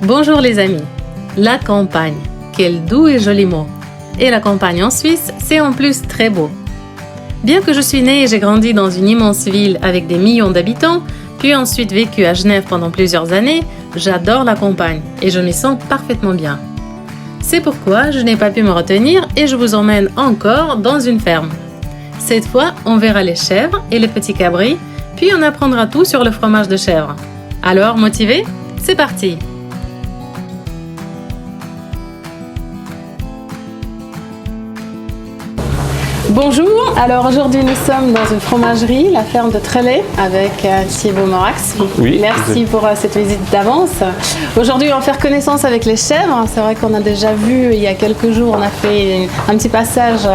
Bonjour les amis. La campagne, quel doux et joli mot. Et la campagne en Suisse, c'est en plus très beau. Bien que je suis née et j'ai grandi dans une immense ville avec des millions d'habitants, puis ensuite vécu à Genève pendant plusieurs années, j'adore la campagne et je m'y sens parfaitement bien. C'est pourquoi je n'ai pas pu me retenir et je vous emmène encore dans une ferme. Cette fois, on verra les chèvres et les petits cabris, puis on apprendra tout sur le fromage de chèvre. Alors, motivé? C'est parti! Bonjour, alors aujourd'hui nous sommes dans une fromagerie, la ferme de Trellet, avec Thibaut Morax. Oui, merci pour cette visite d'avance. Aujourd'hui on va faire connaissance avec les chèvres. C'est vrai qu'on a déjà vu il y a quelques jours, on a fait un petit passage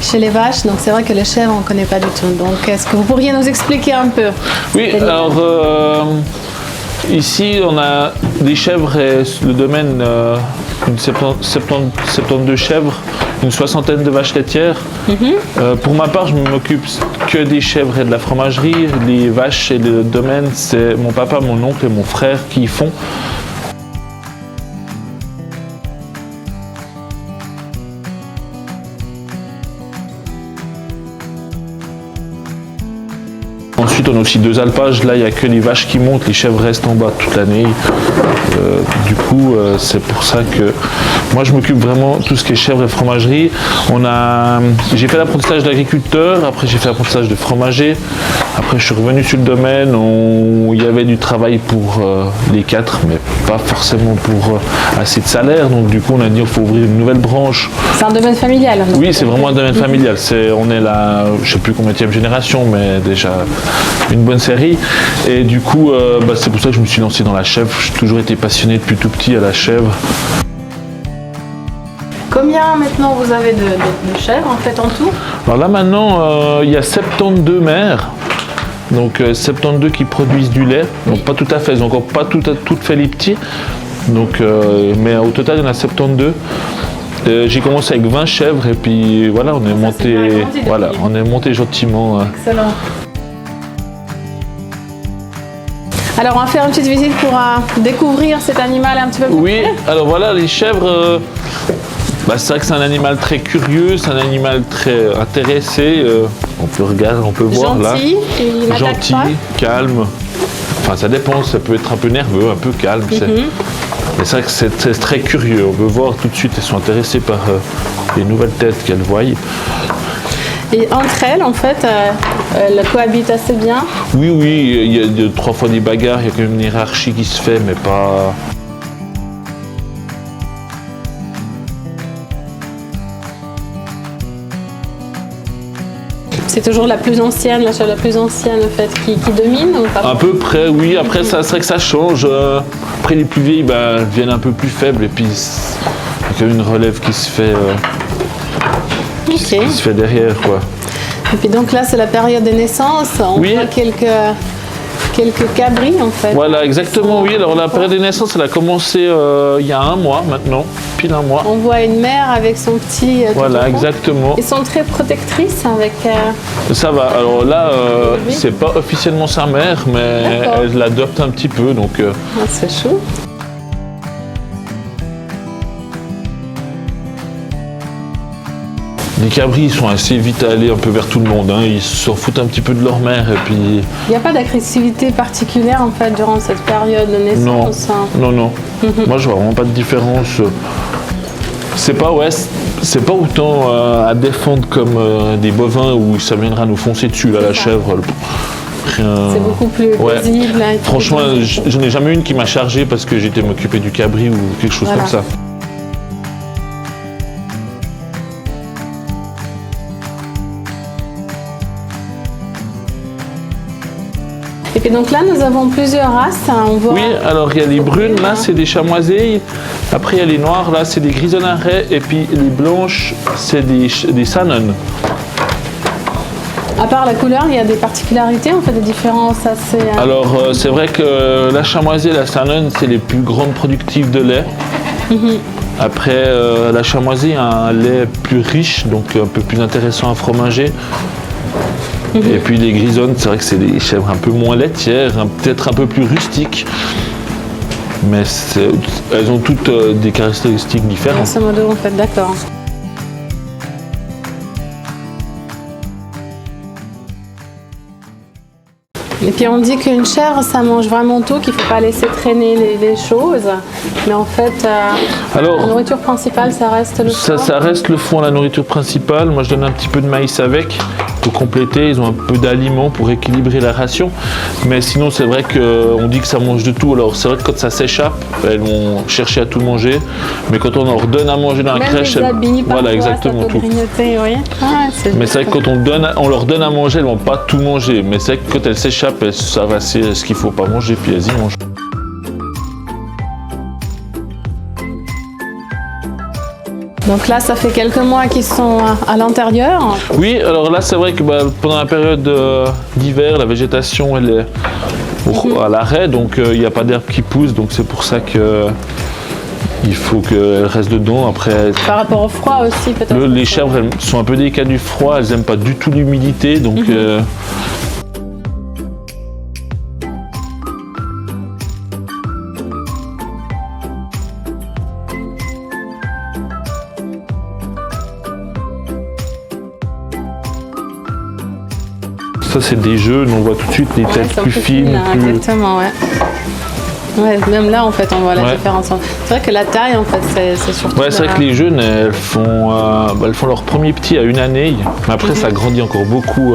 chez les vaches, donc c'est vrai que les chèvres on ne connaît pas du tout. Donc est-ce que vous pourriez nous expliquer un peu? Oui, alors ici on a des chèvres et le domaine, une 72 chèvres, une soixantaine de vaches laitières. Pour ma part, je ne m'occupe que des chèvres et de la fromagerie. Les vaches et le domaine, c'est mon papa, mon oncle et mon frère qui y font. Ensuite, on a aussi 2 alpages. Là, il n'y a que les vaches qui montent, les chèvres restent en bas toute l'année. Du coup, c'est pour ça que moi, je m'occupe vraiment de tout ce qui est chèvres et fromagerie. J'ai fait l'apprentissage d'agriculteur, après j'ai fait l'apprentissage de fromager. Après, je suis revenu sur le domaine où il y avait du travail pour les 4, mais pas forcément pour assez de salaire. Donc, du coup, on a dit qu'il faut ouvrir une nouvelle branche. C'est un domaine familial. Donc. Oui, c'est vraiment un domaine familial. On est là, je ne sais plus combienième génération, mais déjà une bonne série. Et du coup, c'est pour ça que je me suis lancé dans la chèvre. J'ai toujours été passionné depuis tout petit à la chèvre. Combien maintenant vous avez de chèvres en fait en tout? Alors là maintenant, il y a 72 mères. Donc 72 qui produisent du lait. Donc pas tout à fait, elles n'ont encore pas toutes fait les petits. Donc, mais au total, il y en a 72. J'ai commencé avec 20 chèvres et puis voilà, on est monté gentiment. Excellent. Alors on va faire une petite visite pour découvrir cet animal un petit peu plus Oui, alors voilà, les chèvres, c'est vrai que c'est un animal très curieux, c'est un animal très intéressé. On peut regarder, on peut voir là. Gentil, calme. Enfin ça dépend, ça peut être un peu nerveux, un peu calme. Mais c'est vrai que c'est très curieux. On peut voir tout de suite, elles sont intéressées par les nouvelles têtes qu'elles voient. Et entre elles, en fait, elles cohabitent assez bien. Oui, il y a 3 fois des bagarres, il y a quand même une hiérarchie qui se fait, mais pas... C'est toujours la plus ancienne, la chèvre la plus ancienne en fait, qui domine ou pas? À peu près, oui. Après, c'est vrai que ça change. Après, les plus vieilles, elles deviennent un peu plus faibles, et puis il y a quand même une relève qui se fait. Qui se fait derrière, quoi. Et puis donc là, c'est la période des naissances. On voit quelques cabris, en fait. Voilà, exactement, oui. Alors la période des naissances, elle a commencé il y a 1 mois maintenant, pile 1 mois. On voit une mère avec son petit... voilà, exactement. Ils sont très protectrices avec... Ça va. Alors là, c'est pas officiellement sa mère, mais elle l'adopte un petit peu, donc... c'est chou. Les cabris, ils sont assez vite à aller un peu vers tout le monde. Ils s'en foutent un petit peu de leur mère et puis... Il n'y a pas d'agressivité particulière en fait durant cette période de naissance? Non. Moi, je vois vraiment pas de différence. C'est pas autant à défendre comme des bovins où ça viendra nous foncer dessus, là, la chèvre. C'est beaucoup plus paisible. Franchement, je n'ai jamais eu une qui m'a chargé parce que j'étais m'occuper du cabri ou quelque chose comme ça. Et puis donc là, nous avons plusieurs races. On voit... Oui, alors il y a les brunes, là, c'est des chamoiseilles. Après, il y a les noires, là, c'est des grisonnarets. Et puis les blanches, c'est des Saanen. À part la couleur, il y a des particularités, en fait, des différences assez... Alors, c'est vrai que la chamoisée et la Saanen, c'est les plus grandes productives de lait. Après, la chamoisée a un lait plus riche, donc un peu plus intéressant à fromager. Et puis les grisonnes, c'est vrai que c'est des chèvres un peu moins laitières, peut-être un peu plus rustiques. Mais elles ont toutes des caractéristiques différentes. Grosso modo, en fait, d'accord. Et puis on dit qu'une chèvre, ça mange vraiment tout, qu'il ne faut pas laisser traîner les choses. Mais en fait, Alors, la nourriture principale, ça reste le foin. ça reste le foin, la nourriture principale. Moi, je donne un petit peu de maïs avec pour compléter. Ils ont un peu d'aliments pour équilibrer la ration. Mais sinon, c'est vrai qu'on dit que ça mange de tout. Alors, c'est vrai que quand ça s'échappe, elles vont chercher à tout manger. Mais quand on leur donne à manger dans la Même crèche, les habits, voilà, parfois, exactement ça peut tout. grignoter, oui. Mais c'est vrai que quand on leur donne à manger, elles ne vont pas tout manger. Mais c'est vrai que quand elles s'échappent, elles savent assez ce qu'il ne faut pas manger, puis elles y mangent. Donc là, ça fait quelques mois qu'ils sont à l'intérieur. Oui, alors là, c'est vrai que pendant la période d'hiver, la végétation, elle est à l'arrêt, donc il n'y a pas d'herbe qui pousse, donc c'est pour ça que il faut qu'elles restent dedans. Après, Par rapport au froid aussi, peut-être. les chèvres, elles sont un peu délicates du froid, elles n'aiment pas du tout l'humidité, donc ça, c'est des jeunes, on voit tout de suite les têtes Elles sont plus fines, là, plus... exactement, ouais. Ouais, même là, en fait, on voit la Ouais. différence. C'est vrai que la taille, en fait, c'est surtout... Ouais, c'est vrai que les jeunes, elles font leur premier petit à 1 année, mais après ça grandit encore beaucoup.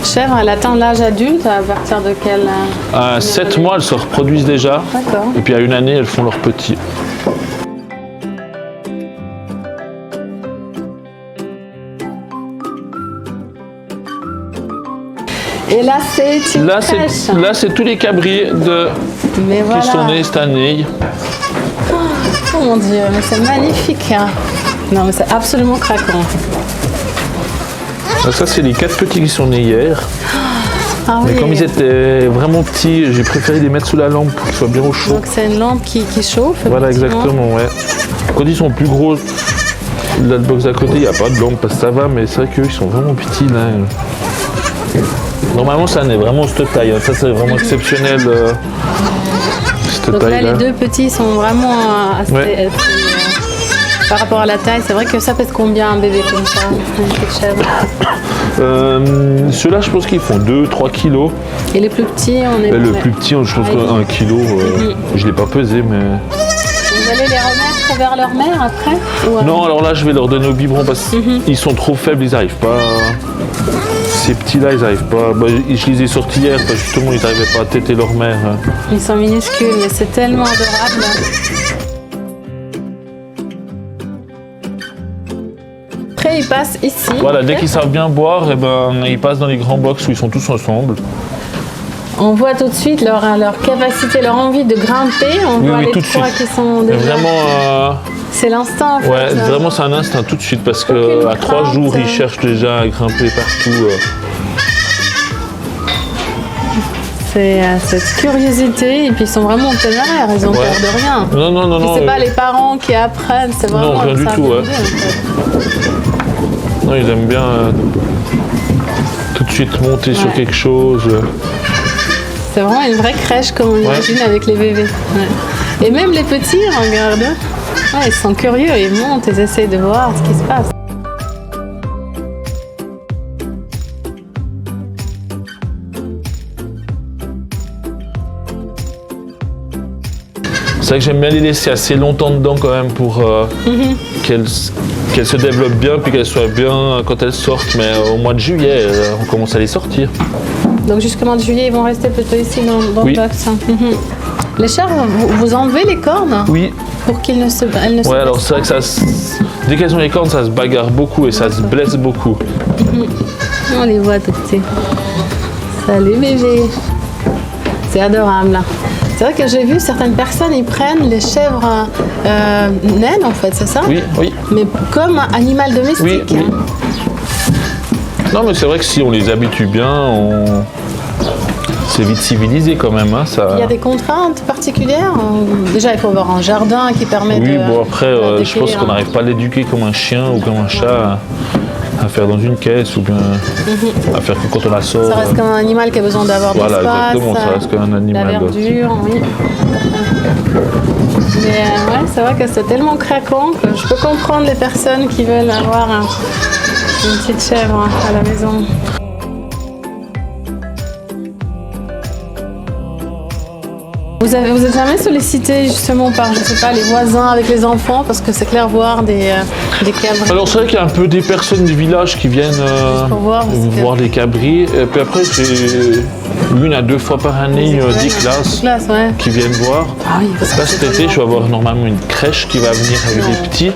Chèvre, elle atteint l'âge adulte à partir de quel... À 7 mois, elles se reproduisent déjà, D'accord. et puis à 1 année, elles font leur petit. Et là, c'est une Là, crèche. c'est tous les cabris Mais voilà. qui sont nés cette année. Oh mon Dieu, mais c'est magnifique. Hein. Non, mais c'est absolument craquant. Ça, c'est les 4 petits qui sont nés hier. Ah Mais oui. comme ils étaient vraiment petits, j'ai préféré les mettre sous la lampe pour qu'ils soient bien au chaud. Donc c'est une lampe qui chauffe. Voilà, effectivement. exactement, ouais. Quand ils sont plus gros, la box à côté, il n'y a pas de lampe parce que ça va, mais c'est vrai qu'eux, ils sont vraiment petits là. Normalement, ça n'est vraiment cette taille. Hein. Ça, c'est vraiment exceptionnel. Cette Donc là, taille-là. les deux petits sont vraiment assez... Ouais. Par rapport à la taille, c'est vrai que ça pèse combien un bébé comme ça, une petite chèvre? Ceux-là, je pense qu'ils font 2-3 kilos. Et les plus petits, on est... Le plus petit, je pense qu'un kilo, je ne l'ai pas pesé, mais... Vous allez les remettre vers leur mère après ou... Non, alors là, je vais leur donner au biberon parce qu'ils sont trop faibles, ils n'arrivent pas... Ces petits-là, ils n'arrivent pas... je les ai sortis hier, parce que justement, ils n'arrivaient pas à téter leur mère. Ils sont minuscules, mais c'est tellement adorable. Après, ils passent ici. Voilà, dès qu'ils savent bien boire, ils passent dans les grands box où ils sont tous ensemble. On voit tout de suite leur capacité, leur envie de grimper. On voit les tout de trois suite. qui sont Mais déjà... vraiment, C'est l'instinct en fait. ouais, vraiment c'est un instinct tout de suite parce que Aucune à 3 crainte. jours ils cherchent déjà à grimper partout. C'est cette curiosité et puis ils sont vraiment téméraires, ils ont Ouais. peur de rien. Non, non, non, Puis non. c'est pas les parents qui apprennent, c'est vraiment Non, rien du ça tout, vient ouais. d'eux, en fait. Non, ils aiment bien tout de suite monter sur Ouais. quelque chose. C'est vraiment une vraie crèche comme on imagine avec les bébés. Ouais. Et même les petits, regarde. Ouais, ils sont curieux, ils montent, ils essayent de voir ce qui se passe. C'est vrai que j'aime bien les laisser assez longtemps dedans quand même pour qu'elles se développent bien puis qu'elles soient bien quand elles sortent. Mais au mois de juillet, on commence à les sortir. Donc jusqu'au mois de juillet, ils vont rester plutôt ici dans Oui. le box. Mhm. Les chèvres, vous enlevez les cornes Oui, pour qu'elles ne se blessent ouais, alors c'est vrai que dès qu'elles ont les cornes, ça se bagarre beaucoup et ça se blesse beaucoup. On les voit tout petits. Salut bébé. C'est adorable. Là. C'est vrai que j'ai vu certaines personnes, ils prennent les chèvres naines en fait, c'est ça? Oui, oui. Mais comme un animal domestique. Oui, oui. Non, mais c'est vrai que si on les habitue bien, c'est vite civilisé quand même. Hein, ça... Il y a des contraintes particulières? Déjà, il faut avoir un jardin qui permet de... Oui, bon après, je pense d'accueillir qu'on n'arrive pas à l'éduquer comme un chien ou comme un chat. à faire dans une caisse ou bien à faire que quand on la sort. Ça reste comme un animal qui a besoin d'avoir de Voilà, l'espace. exactement, ça reste comme un animal. La verdure, oui. Mais ouais, c'est vrai que c'est tellement craquant que je peux comprendre les personnes qui veulent avoir une petite chèvre à la maison. Vous êtes jamais sollicité justement par, je sais pas, les voisins avec les enfants, parce que c'est clair voir des cabris. Alors c'est vrai qu'il y a un peu des personnes du village qui viennent pour voir les cabris. Et puis après, j'ai 1 à 2 fois par année 10 classes ouais. qui viennent voir. Ah oui, parce que Là cet été, je vais avoir normalement une crèche qui va venir avec des petits.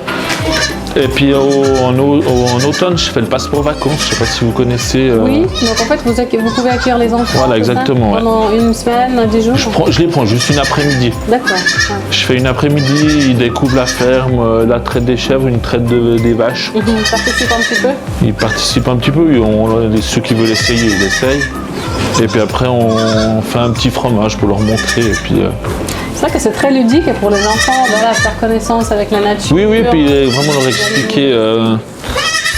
Et puis en automne, je fais le passeport vacances. Je ne sais pas si vous connaissez. Oui, donc en fait, vous pouvez accueillir les enfants. Voilà, exactement. Pendant une semaine, 10 jours. Je les prends juste une après-midi. D'accord. Ouais. Je fais une après-midi, ils découvrent la ferme, la traite des chèvres, une traite des vaches. Ils participent un petit peu. Ils participent un petit peu, ceux qui veulent essayer, ils essayent. Et puis après, on fait un petit fromage pour leur montrer. Et puis, c'est vrai que c'est très ludique pour les enfants, voilà, faire connaissance avec la nature. Oui, et puis vraiment leur expliquer.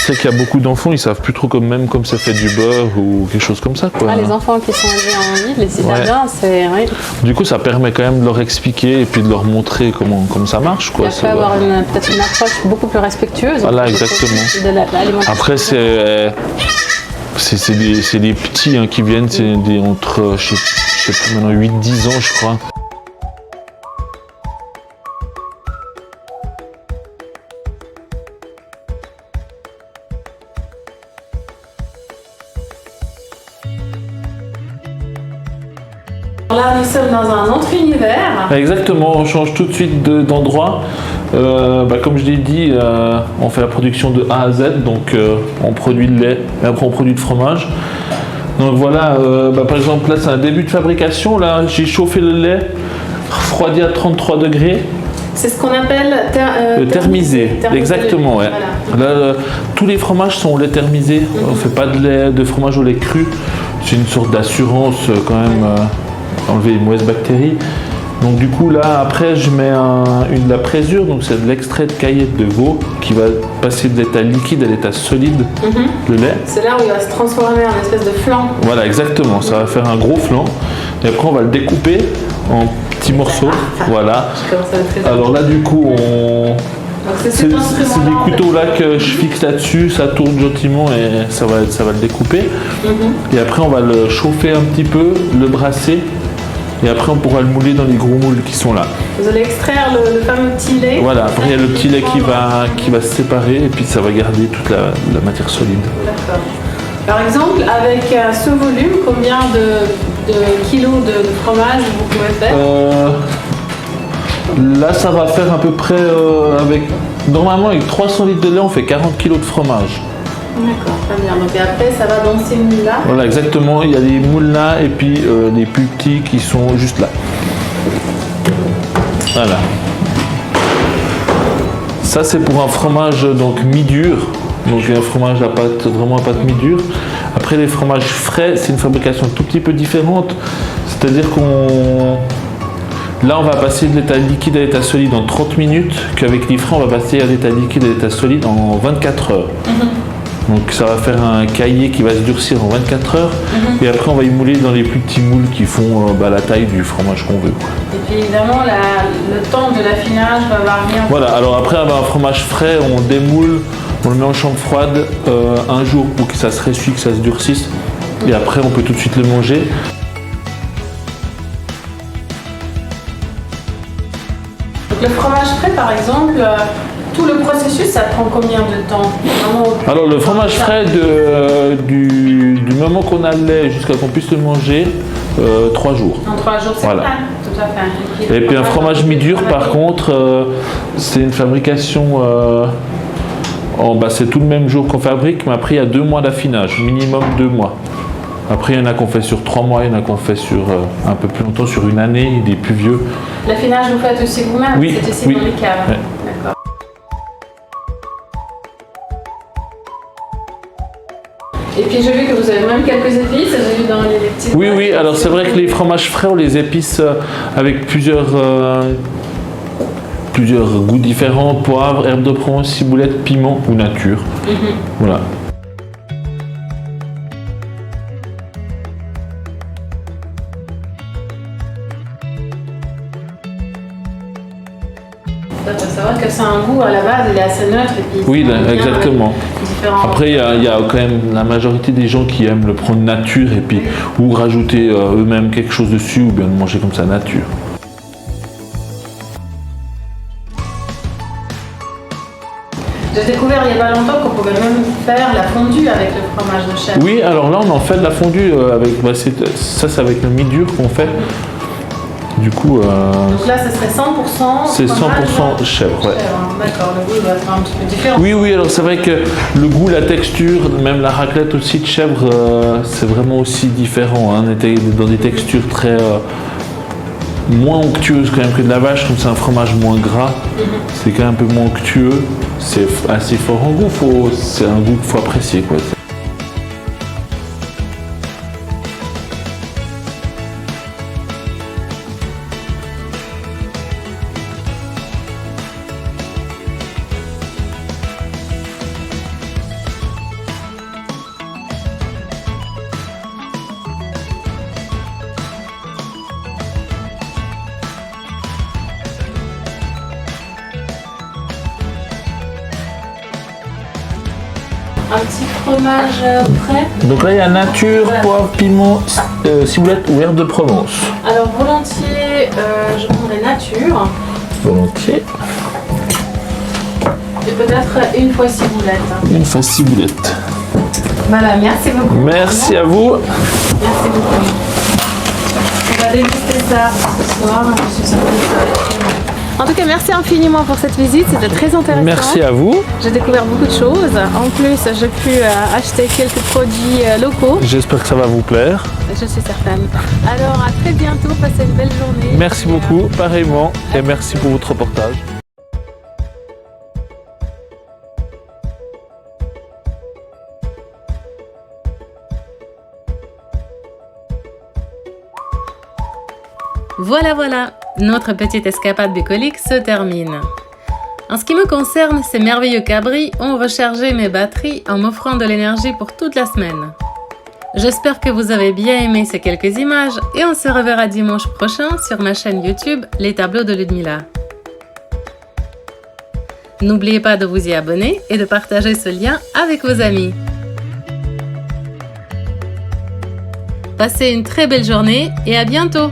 C'est qu'il y a beaucoup d'enfants, ils savent plus trop comme ça fait du beurre ou quelque chose comme ça, quoi. Ah, les enfants qui sont élevés en ville, les citadins, c'est... Oui. Du coup, ça permet quand même de leur expliquer et puis de leur montrer comment ça marche, quoi. Ça peut avoir peut-être une approche beaucoup plus respectueuse. Voilà, exactement. De l'alimentation. Après, c'est des petits qui viennent, c'est entre, je sais plus maintenant, 8-10 ans, je crois. Là, nous sommes dans un autre univers. Exactement, on change tout de suite d'endroit. Comme je l'ai dit, on fait la production de A à Z, donc on produit le lait et après on produit le fromage. Donc voilà, par exemple là c'est un début de fabrication, là j'ai chauffé le lait, refroidi à 33 degrés. C'est ce qu'on appelle thermisé. Exactement, ouais. Voilà. Là, tous les fromages sont au lait thermisé, on ne fait pas de fromage au lait cru, c'est une sorte d'assurance quand même, enlever les mauvaises bactéries. Donc du coup là après je mets la présure, donc c'est de l'extrait de caillette de veau qui va passer de l'état liquide à l'état solide, le lait. C'est là où il va se transformer en espèce de flan. Voilà, exactement, ça va faire un gros flan. Et après on va le découper en petits morceaux. Voilà. Alors là du coup c'est des couteaux là que je fixe là-dessus, ça tourne gentiment et ça va le découper. Et après on va le chauffer un petit peu, le brasser. Et après, on pourra le mouler dans les gros moules qui sont là. Vous allez extraire le fameux petit lait. Voilà, après il y a le petit lait qui va se séparer et puis ça va garder toute la matière solide. D'accord. Par exemple, avec ce volume, combien de kilos de fromage vous pouvez faire Là, ça va faire à peu près normalement, avec 300 litres de lait, on fait 40 kilos de fromage. D'accord, très bien. Donc et après, ça va dans ces moules-là. Voilà, exactement. Il y a les moules là et puis les plus petits qui sont juste là. Voilà. Ça, c'est pour un fromage donc mi-dur. Donc un fromage à pâte, vraiment à pâte mi-dure. Après, les fromages frais, c'est une fabrication tout petit peu différente. C'est-à-dire là, on va passer de l'état liquide à l'état solide en 30 minutes, qu'avec les frais, on va passer à l'état liquide à l'état solide en 24 heures. Donc ça va faire un caillé qui va se durcir en 24 heures et après on va y mouler dans les plus petits moules qui font la taille du fromage qu'on veut. Et puis évidemment le temps de l'affinage va varier. Voilà, alors après un fromage frais, on démoule, on le met en chambre froide un jour pour que ça se ressuie, que ça se durcisse et après on peut tout de suite le manger. Donc le fromage frais par exemple, tout le processus, ça prend combien de temps? Alors le fromage frais, du moment qu'on a le lait jusqu'à qu'on puisse le manger, 3 jours. En 3 jours, c'est voilà. Tout à fait. Et puis un fromage mi-dur, par contre, c'est une fabrication, c'est tout le même jour qu'on fabrique, mais après il y a 2 mois d'affinage, minimum 2 mois. Après il y en a qu'on fait sur 3 mois, il y en a qu'on fait sur un peu plus longtemps, sur une année, des plus vieux. L'affinage vous faites aussi vous-même? Oui, c'est ici oui. Dans les caves. Ouais. D'accord. Et puis j'ai vu que vous avez même quelques épices, j'ai vu dans les petits... Oui, alors c'est vrai que les fromages frais, on les épice avec plusieurs goûts différents, poivre, herbe de Provence, ciboulette, piment ou nature. Voilà. c'est un goût à la base, il est assez neutre. Et puis Oui, là, exactement. Différents... Après, il y a quand même la majorité des gens qui aiment le prendre nature et puis ou rajouter eux-mêmes quelque chose dessus ou bien le manger comme ça nature. J'ai découvert il n'y a pas longtemps qu'on pouvait même faire la fondue avec le fromage de chèvre. Oui, alors là on en fait de la fondue avec, ça c'est avec le mi-dur qu'on fait. Du coup, donc là, ce serait 100%. C'est 100% chèvre, ouais. D'accord, le goût doit être un petit peu différent. Oui, alors c'est vrai que le goût, la texture, même la raclette aussi de chèvre, c'est vraiment aussi différent. Hein. On était dans des textures très moins onctueuses quand même que de la vache, comme c'est un fromage moins gras, c'est quand même un peu moins onctueux. C'est assez fort en goût, c'est un goût qu'il faut apprécier, quoi. Un petit fromage frais. Donc là, il y a nature, poivre, piment, ciboulette ou herbe de Provence. Alors, volontiers, je prendrai nature. Volontiers. Et peut-être une fois ciboulette. Une fois ciboulette. Voilà, merci beaucoup. Merci à vous. Merci beaucoup. On va déguster ça ce soir. Je suis certaine que ça va être très bon. En tout cas, merci infiniment pour cette visite, c'était très intéressant. Merci à vous. J'ai découvert beaucoup de choses. En plus, j'ai pu acheter quelques produits locaux. J'espère que ça va vous plaire. Je suis certaine. Alors, à très bientôt, passez une belle journée. Merci beaucoup, pareillement, et merci pour votre reportage. Voilà, notre petite escapade bucolique se termine. En ce qui me concerne, ces merveilleux cabris ont rechargé mes batteries en m'offrant de l'énergie pour toute la semaine. J'espère que vous avez bien aimé ces quelques images et on se reverra dimanche prochain sur ma chaîne YouTube Les Tableaux de Ludmila. N'oubliez pas de vous y abonner et de partager ce lien avec vos amis. Passez une très belle journée et à bientôt!